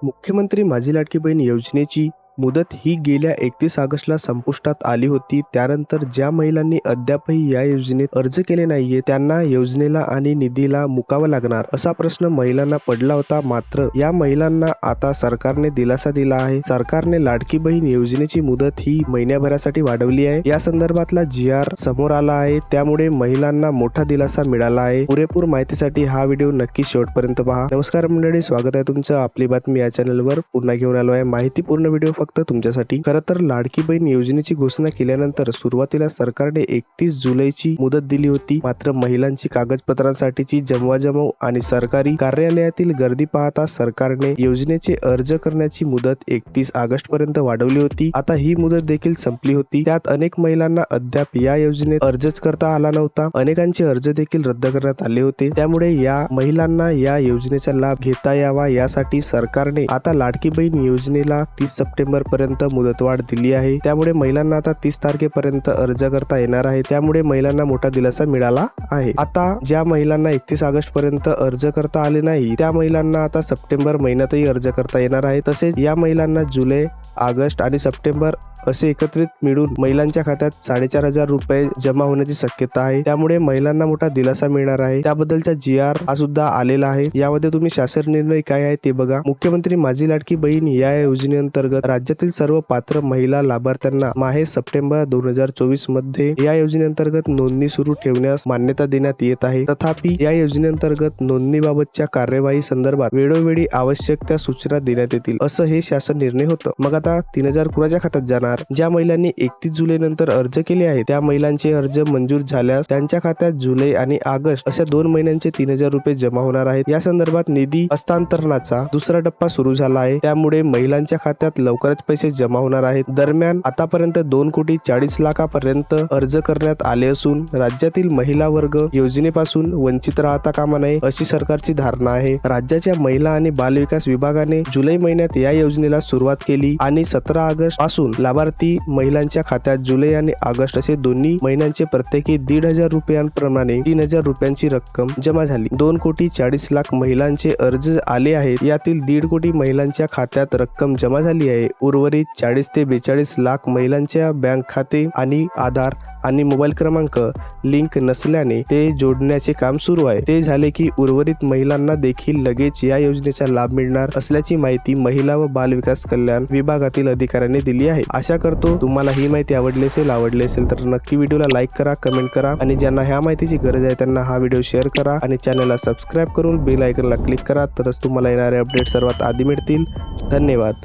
मुख्यमंत्री माझी लाडकी बहीण योजनेची मुदत ही गेल्या 31 ऑगस्टला संपुष्टात आली होती. त्यानंतर ज्या महिलांनी अद्यापही या योजनेत अर्ज केले नाहीये त्यांना योजनेला आणि निधीला मुकावं लागणार असा प्रश्न महिलांना पडला होता. मात्र या महिलांना आता सरकारने दिलासा दिला आहे. सरकारने लाडकी बहीण योजनेची मुदत ही महिन्याभरासाठी वाढवली आहे. या संदर्भातला GR समोर आला आहे. त्यामुळे महिलांना मोठा दिलासा मिळाला आहे. पुरेपूर माहितीसाठी हा व्हिडिओ नक्की शेवटपर्यंत पहा. नमस्कार मंडळी, स्वागत आहे तुमचं आपली बातमी या चॅनलवर. पुन्हा घेऊन आलो आहे माहितीपूर्ण व्हिडिओ फक्त तुमच्यासाठी. खरं तर लाडकी बहीण योजनेची घोषणा केल्यानंतर सुरुवातीला सरकारने 31 जुलैची मुदत दिली होती. मात्र महिलांची कागदपत्रांसाठीची जमवाजमव आणि सरकारी कार्यालयातील गर्दी पाहता सरकारने योजनेचे अर्ज करण्याची मुदत 31 ऑगस्ट पर्यंत वाढवली होती. आता ही मुदत देखील संपली होती. त्यात अनेक महिलांना अद्याप या योजनेत अर्जच करता आला नव्हता. अनेकांचे अर्ज देखील रद्द करण्यात आले होते. त्यामुळे या महिलांना या योजनेचा लाभ घेता यावा यासाठी सरकारने आता लाडकी बहीण योजनेला 30 सप्टेंबर पर्यंत मुदतवाढ दिली आहे. त्यामुळे महिलांना आता 30 तारखेपर्यंत अर्ज करता येणार आहे. त्यामुळे महिलांना मोठा दिलासा मिळाला आहे. आता ज्या महिलांना 31 ऑगस्ट पर्यंत अर्ज करता आले नाही त्या महिलांना आता सप्टेंबर महिन्यातही अर्ज करता येणार आहे. तसेच या महिलांना जुलै, ऑगस्ट आणि सप्टेंबर असे एकत्रित मिळून महिलांच्या खात्यात 4,500 रुपये जमा होण्याची शक्यता आहे. त्यामुळे महिलांना मोठा दिलासा मिळणार आहे. त्याबद्दलचा GR हा सुद्धा आलेला आहे. यामध्ये तुम्ही शासन निर्णय काय आहे ते बघा. मुख्यमंत्री माझी लाडकी बहीण या योजनेअंतर्गत राज्यातील सर्व पात्र महिला लाभार्थ्यांना माहे सप्टेंबर 2024 मध्ये या योजनेअंतर्गत नोंदणी सुरू ठेवण्यास मान्यता देण्यात येत आहे. तथापि या योजनेअंतर्गत नोंदणीबाबतच्या कार्यवाही संदर्भात वेळोवेळी आवश्यक त्या सूचना देण्यात येतील असं हे शासन निर्णय होतं. मग आता 3,000 कुणाच्या खात्यात जाणार? ज्या महिलांनी 31 जुलै नंतर अर्ज केले आहे त्या महिलांचे अर्ज मंजूर झाल्यास त्यांच्या खात्यात जुलै आणि ऑगस्ट अशा 2 महिन्यांचे 3,000 रुपये जमा होणार आहेत. या संदर्भात निधी हस्तांतरणाचा दुसरा टप्पा सुरू झाला आहे. त्यामुळे महिलांच्या खात्यात लवकरच पैसे जमा होणार आहेत. दरम्यान आतापर्यंत 2,40,00,000 अर्ज करण्यात आले असून राज्यातील महिला वर्ग योजनेपासून वंचित राहता कामा नये अशी सरकारची धारणा आहे. राज्याच्या महिला आणि बालविकास विभागाने जुलै महिन्यात या योजनेला सुरुवात केली आणि 17 ऑगस्ट पासून लाभार्थी महिलांच्या खात्यात जुलै आणि ऑगस्ट असे दोन्ही महिन्यांचे प्रत्येकी 1,500 रुपयांप्रमाणे 3,000 रुपयांची रक्कम जमा झाली. 2,40,00,000 महिलांचे अर्ज आले आहेत. यातील 1.5 कोटी महिलांच्या खात्यात रक्कम जमा झाली आहे. उर्वरित 40 ते 42 लाख महिलांच्या बँक खाते आणि आधार आणि मोबाईल क्रमांक लिंक नसल्याने ते जोडण्याचे काम सुरू आहे. ते झाले की उर्वरित महिलांना देखील लगेच या योजनेचा लाभ मिळणार असल्याची माहिती महिला व बालविकास कल्याण विभागातील अधिकाऱ्यांनी दिली आहे. आशा करतो तुम्हाला ही माहिती आवडली असेल तर नक्की व्हिडिओला लाईक करा, कमेंट करा आणि ज्यांना ह्या माहितीची गरज आहे त्यांना हा व्हिडिओ शेअर करा आणि चॅनलला सबस्क्राईब करून बेल आयकॉनला क्लिक करा. तरच तुम्हाला येणारे अपडेट सर्वात आधी मिळतील. धन्यवाद.